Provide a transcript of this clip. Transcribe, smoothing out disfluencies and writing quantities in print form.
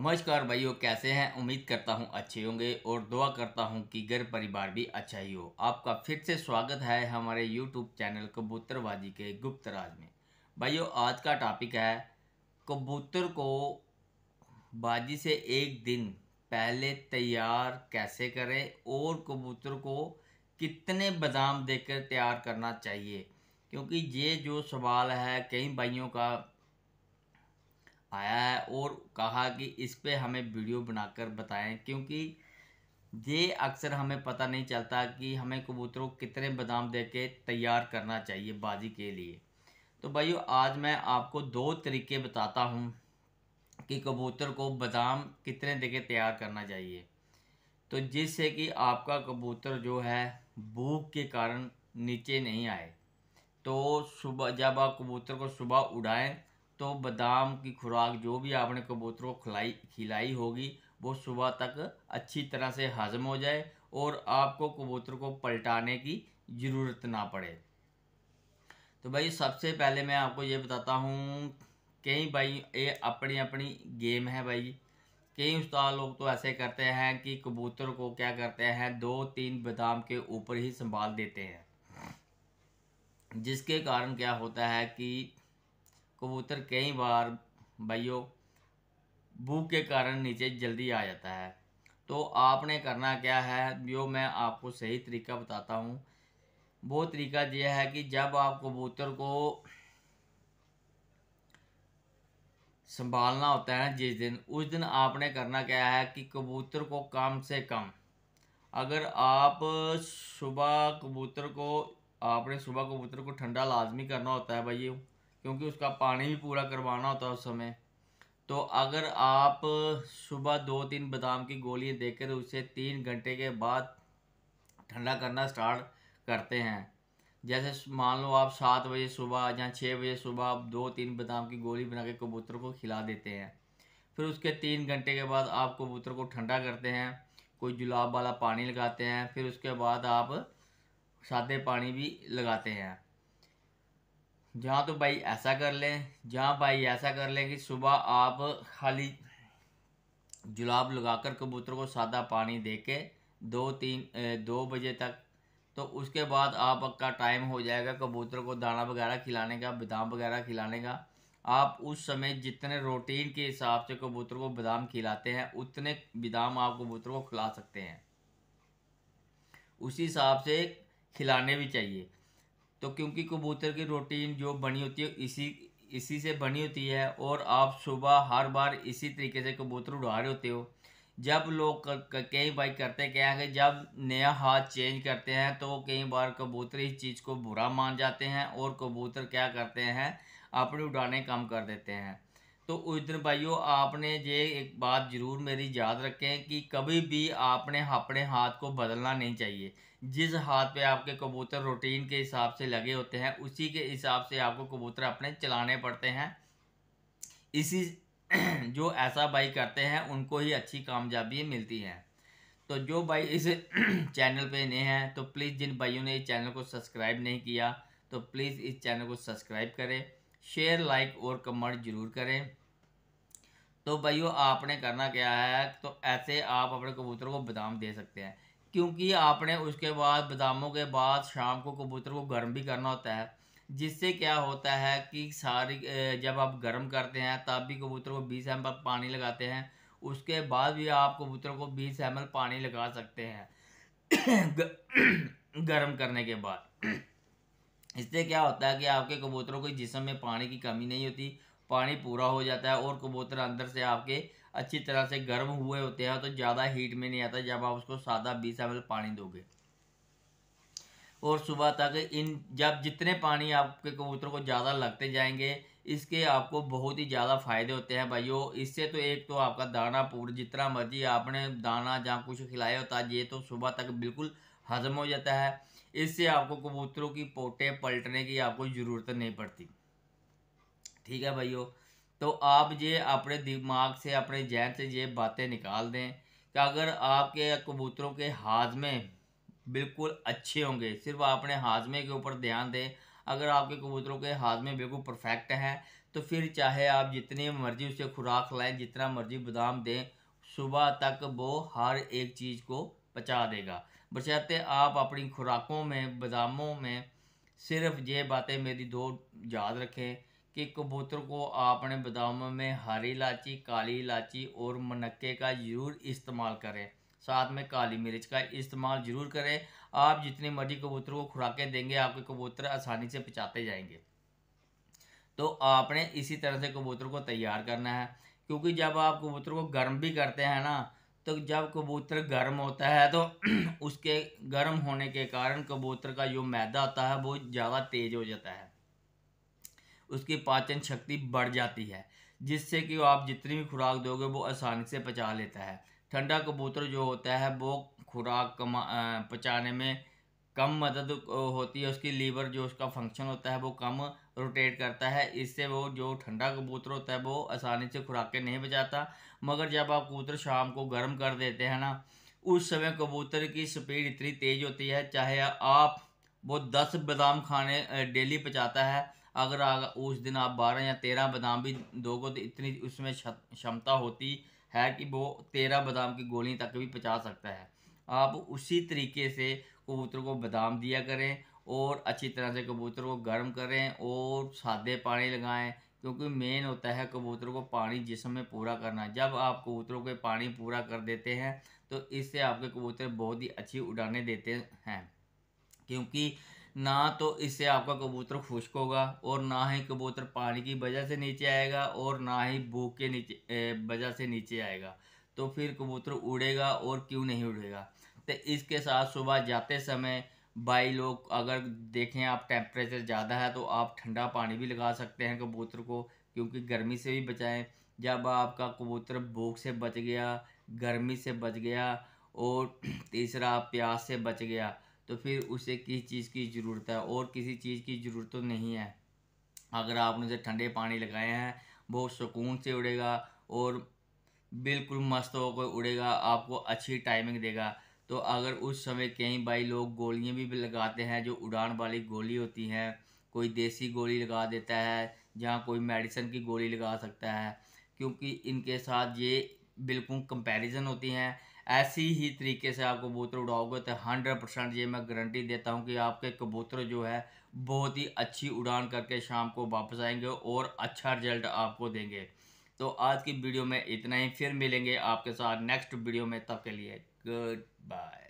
नमस्कार भाइयों, कैसे हैं। उम्मीद करता हूं अच्छे होंगे और दुआ करता हूं कि घर परिवार भी अच्छा ही हो। आपका फिर से स्वागत है हमारे YouTube चैनल कबूतरबाजी के गुप्त राज में। भाइयों, आज का टॉपिक है कबूतर को बाजी से एक दिन पहले तैयार कैसे करें और कबूतर को कितने बादाम देकर तैयार करना चाहिए। क्योंकि ये जो सवाल है कई भाइयों का आया है और कहा कि इस पे हमें वीडियो बनाकर बताएं, क्योंकि ये अक्सर हमें पता नहीं चलता कि हमें कबूतरों को कितने बादाम देके तैयार करना चाहिए बाजी के लिए। तो भाइयों, आज मैं आपको दो तरीके बताता हूँ कि कबूतर को बादाम कितने देके तैयार करना चाहिए, तो जिससे कि आपका कबूतर जो है भूख के कारण नीचे नहीं आए। तो सुबह जब आप कबूतर को सुबह उड़ाएं तो बादाम की खुराक जो भी आपने कबूतर को खिलाई होगी वो सुबह तक अच्छी तरह से हजम हो जाए और आपको कबूतर को पलटाने की ज़रूरत ना पड़े। तो भाई, सबसे पहले मैं आपको ये बताता हूँ, कई भाई ये अपनी अपनी गेम है भाई। कई उस्ताद लोग तो ऐसे करते हैं कि कबूतर को क्या करते हैं, 2-3 बादाम के ऊपर ही संभाल देते हैं, जिसके कारण क्या होता है कि कबूतर कई बार भाइयों भूख के कारण नीचे जल्दी आ जाता है। तो आपने करना क्या है, जो मैं आपको सही तरीका बताता हूँ, वो तरीका यह है कि जब आप कबूतर को संभालना होता है जिस दिन, उस दिन आपने करना क्या है कि कबूतर को कम से कम, अगर आप सुबह कबूतर को आपने सुबह कबूतर को ठंडा लाजमी करना होता है भाई, क्योंकि उसका पानी भी पूरा करवाना होता है उस समय। तो अगर आप सुबह 2-3 बादाम की गोलियां देकर उसे 3 घंटे के बाद ठंडा करना स्टार्ट करते हैं, जैसे मान लो आप 7 बजे सुबह या 6 बजे सुबह आप 2-3 बादाम की गोली बना के कबूतर को खिला देते हैं। फिर उसके 3 घंटे के बाद आप कबूतर को ठंडा करते हैं, कोई जुलाब वाला पानी लगाते हैं, फिर उसके बाद आप सादे पानी भी लगाते हैं। जहाँ तो भाई ऐसा कर लें, जहाँ भाई ऐसा कर लें कि सुबह आप खाली जुलाब लगाकर कबूतर को सादा पानी दे के 2 बजे तक, तो उसके बाद आपका टाइम हो जाएगा कबूतर को दाना वगैरह खिलाने का, बादाम वगैरह खिलाने का। आप उस समय जितने रूटीन के हिसाब से कबूतर को बादाम खिलाते हैं उतने बादाम आप कबूतर को खिला सकते हैं, उसी हिसाब से खिलाने भी चाहिए। तो क्योंकि कबूतर की रूटीन जो बनी होती है इसी से बनी होती है, और आप सुबह हर बार इसी तरीके से कबूतर उड़ा रहे होते हो। जब लोग कई भाई करते क्या है कि जब नया हाथ चेंज करते हैं तो कई बार कबूतर इस चीज़ को बुरा मान जाते हैं और कबूतर क्या करते हैं, अपनी उड़ाने कम कर देते हैं। तो उस दिन भाइयों आपने ये एक बात ज़रूर मेरी याद रखें कि कभी भी आपने अपने हाथ को बदलना नहीं चाहिए। जिस हाथ पे आपके कबूतर रूटीन के हिसाब से लगे होते हैं उसी के हिसाब से आपको कबूतर अपने चलाने पड़ते हैं। इसी जो ऐसा भाई करते हैं उनको ही अच्छी कामयाबी मिलती है। तो जो भाई इस चैनल पे नए हैं तो प्लीज़, जिन भाइयों ने इस चैनल को सब्सक्राइब नहीं किया तो प्लीज़ इस चैनल को सब्सक्राइब करें, शेयर, लाइक और कमेंट जरूर करें। तो भाइयों, आपने करना क्या है, तो ऐसे आप अपने कबूतर को बादाम दे सकते हैं, क्योंकि आपने उसके बाद बादामों के बाद शाम को कबूतर को गर्म भी करना होता है। जिससे क्या होता है कि जब आप गर्म करते हैं तब भी कबूतर को 20 ml पानी लगाते हैं, उसके बाद भी आप कबूतर को 20 ml पानी लगा सकते हैं गर्म करने के बाद। इससे क्या होता है कि आपके कबूतरों के जिस्म में पानी की कमी नहीं होती, पानी पूरा हो जाता है और कबूतर अंदर से आपके अच्छी तरह से गर्म हुए होते हैं, तो ज़्यादा हीट में नहीं आता जब आप उसको सादा 20 ml पानी दोगे। और सुबह तक जब जितने पानी आपके कबूतर को ज़्यादा लगते जाएंगे, इसके आपको बहुत ही ज़्यादा फ़ायदे होते हैं भाइयों। इससे तो एक तो आपका दाना पूरा, जितना मर्जी आपने दाना जहाँ कुछ खिलाया होता है, ये तो सुबह तक बिल्कुल हजम हो जाता है। इससे आपको कबूतरों की पोटे पलटने की आपको ज़रूरत नहीं पड़ती। ठीक है भाइयों, तो आप ये अपने दिमाग से, अपने जहन से ये बातें निकाल दें कि अगर आपके कबूतरों के हाजमे बिल्कुल अच्छे होंगे, सिर्फ आपने हाजमे के ऊपर ध्यान दें। अगर आपके कबूतरों के हाजमे बिल्कुल परफेक्ट हैं तो फिर चाहे आप जितनी मर्जी उसे खुराक खिलाएं, जितना मर्जी बादाम दें, सुबह तक वो हर एक चीज़ को पचा देगा। बशर्ते आप अपनी खुराकों में, बादामों में सिर्फ ये बातें मेरी दो याद रखें कि कबूतर को आपने बादामों में हरी इलायची, काली इलायची और मनक्के का ज़रूर इस्तेमाल करें। साथ में काली मिर्च का इस्तेमाल ज़रूर करें। आप जितनी मर्जी कबूतर को खुराकें देंगे, आपके कबूतर आसानी से पचाते जाएंगे। तो आपने इसी तरह से कबूतर को तैयार करना है, क्योंकि जब आप कबूतर को गर्म भी करते हैं ना, तो जब कबूतर गर्म होता है तो उसके गर्म होने के कारण कबूतर का जो मैदा होता है वो ज़्यादा तेज हो जाता है, उसकी पाचन शक्ति बढ़ जाती है, जिससे कि आप जितनी भी खुराक दोगे वो आसानी से पचा लेता है। ठंडा कबूतर जो होता है वो खुराक पचाने में कम मदद होती है, उसकी लीवर जो उसका फंक्शन होता है वो कम रोटेट करता है, इससे वो जो ठंडा कबूतर होता है वो आसानी से खुराकें नहीं बचाता। मगर जब आप कबूतर शाम को गर्म कर देते हैं ना, उस समय कबूतर की स्पीड इतनी तेज़ होती है, चाहे आप वो 10 बादाम खाने डेली पचाता है, अगर उस दिन आप 12 या 13 बादाम भी दोगे तो इतनी उसमें क्षमता होती है कि वो 13 बादाम की गोली तक भी पचा सकता है। आप उसी तरीके से कबूतर को बादाम दिया करें और अच्छी तरह से कबूतर को गर्म करें और सादे पानी लगाएं, क्योंकि मेन होता है कबूतर को पानी जिस्म में पूरा करना। जब आप कबूतरों के पानी पूरा कर देते हैं तो इससे आपके कबूतर बहुत ही अच्छी उड़ानें देते हैं, क्योंकि ना तो इससे आपका कबूतर खुश्क होगा और ना ही कबूतर पानी की वजह से नीचे आएगा और ना ही भूख के नीचे वजह से नीचे आएगा। तो फिर कबूतर उड़ेगा और क्यों नहीं उड़ेगा। तो इसके साथ सुबह जाते समय भाई लोग अगर देखें आप टेम्परेचर ज़्यादा है तो आप ठंडा पानी भी लगा सकते हैं कबूतर को, क्योंकि गर्मी से भी बचाएं। जब आपका कबूतर भूख से बच गया, गर्मी से बच गया और तीसरा प्यास से बच गया, तो फिर उसे किस चीज़ की ज़रूरत है, और किसी चीज़ की ज़रूरत तो नहीं है। अगर आपने उसे ठंडे पानी लगाए हैं वो सुकून से उड़ेगा और बिल्कुल मस्त होकर उड़ेगा, आपको अच्छी टाइमिंग देगा। तो अगर उस समय कई भाई लोग गोलियां भी लगाते हैं, जो उड़ान वाली गोली होती हैं, कोई देसी गोली लगा देता है, जहाँ कोई मेडिसिन की गोली लगा सकता है, क्योंकि इनके साथ ये बिल्कुल कंपैरिजन होती हैं। ऐसी ही तरीके से आप कबूतर उड़ाओगे तो 100% ये मैं गारंटी देता हूँ कि आपके कबूतर जो है बहुत ही अच्छी उड़ान करके शाम को वापस आएंगे और अच्छा रिजल्ट आपको देंगे। तो आज की वीडियो में इतना ही, फिर मिलेंगे आपके साथ नेक्स्ट वीडियो में, तब के लिए गुड बाय।